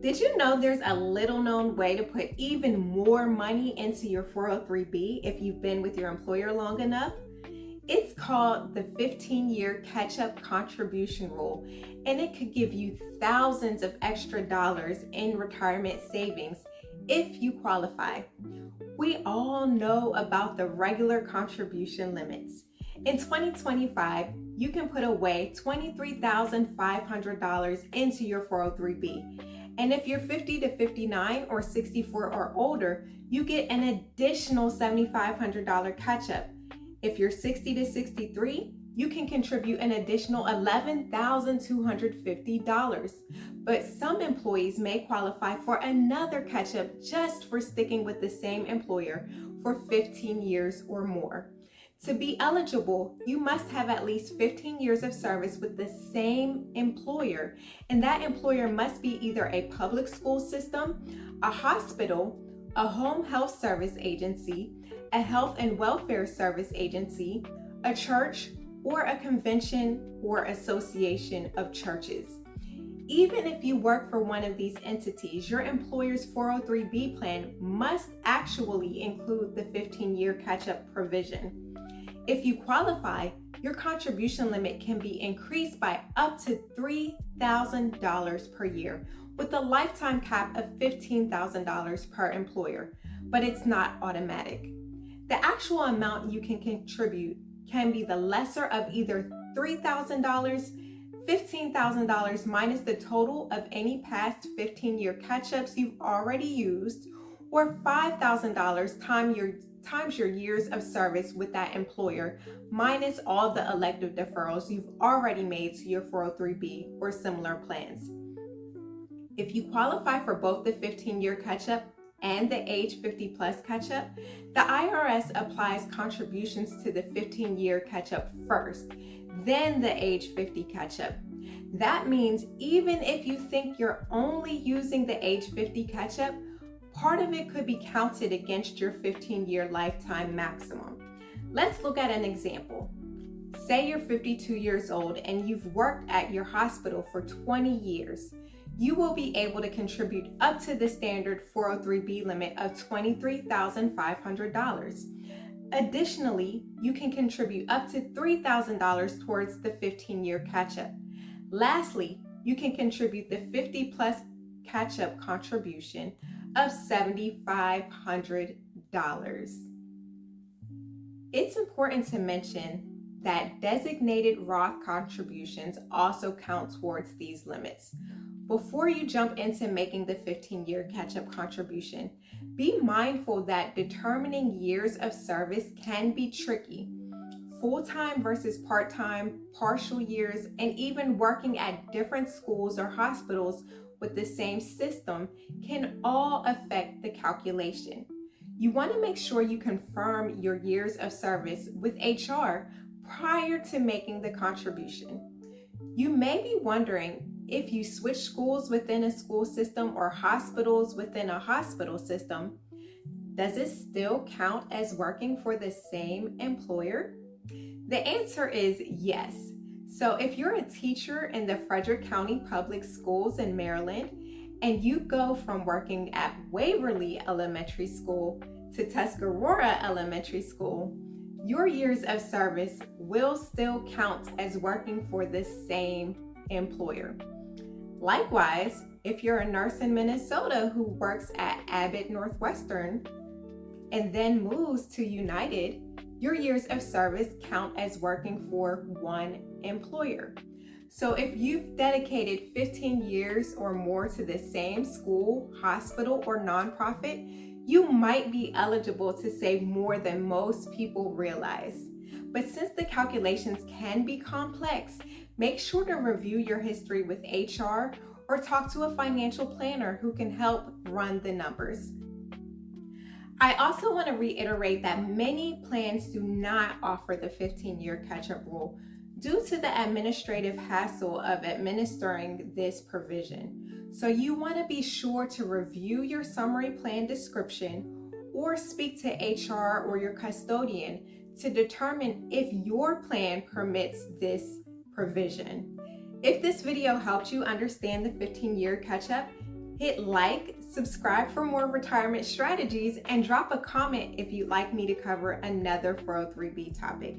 Did you know there's a little known way to put even more money into your 403b if you've been with your employer long enough? It's called the 15-year catch-up contribution rule, and it could give you thousands of extra dollars in retirement savings if you qualify. We all know about the regular contribution limits. In 2025, you can put away $23,500 into your 403b. And if you're 50 to 59 or 64 or older, you get an additional $7,500 catch-up. If you're 60 to 63, you can contribute an additional $11,250. But some employees may qualify for another catch-up just for sticking with the same employer for 15 years or more. To be eligible, you must have at least 15 years of service with the same employer, and that employer must be either a public school system, a hospital, a home health service agency, a health and welfare service agency, a church, or a convention or association of churches. Even if you work for one of these entities, your employer's 403b plan must actually include the 15-year catch-up provision. If you qualify, your contribution limit can be increased by up to $3,000 per year, with a lifetime cap of $15,000 per employer, but it's not automatic. The actual amount you can contribute can be the lesser of either $3,000, $15,000 minus the total of any past 15-year catch-ups you've already used, or $5,000 times your years of service with that employer minus all the elective deferrals you've already made to your 403b or similar plans. If you qualify for both the 15-year catch-up and the age 50 plus catch-up, the IRS applies contributions to the 15-year catch-up first, then the age 50 catch-up. That means even if you think you're only using the age 50 catch-up, part of it could be counted against your 15-year lifetime maximum. Let's look at an example. Say you're 52 years old and you've worked at your hospital for 20 years. You will be able to contribute up to the standard 403b limit of $23,500. Additionally, you can contribute up to $3,000 towards the 15-year catch-up. Lastly, you can contribute the 50 plus catch-up contribution of $7,500. It's important to mention that designated Roth contributions also count towards these limits. Before you jump into making the 15-year catch-up contribution, be mindful that determining years of service can be tricky. Full-time versus part-time, partial years, and even working at different schools or hospitals with the same system can all affect the calculation. You want to make sure you confirm your years of service with HR prior to making the contribution. You may be wondering, if you switch schools within a school system or hospitals within a hospital system, does it still count as working for the same employer? The answer is yes. So if you're a teacher in the Frederick County Public Schools in Maryland, and you go from working at Waverly Elementary School to Tuscarora Elementary School, your years of service will still count as working for the same employer. Likewise, if you're a nurse in Minnesota who works at Abbott Northwestern and then moves to United, your years of service count as working for one employer. So if you've dedicated 15 years or more to the same school, hospital, or nonprofit, you might be eligible to save more than most people realize. But since the calculations can be complex, make sure to review your history with HR or talk to a financial planner who can help run the numbers. I also want to reiterate that many plans do not offer the 15-year catch-up rule due to the administrative hassle of administering this provision. So you want to be sure to review your summary plan description or speak to HR or your custodian to determine if your plan permits this provision. If this video helped you understand the 15-year catch-up, Hit like, subscribe for more retirement strategies, and drop a comment if you'd like me to cover another 403(b) topic.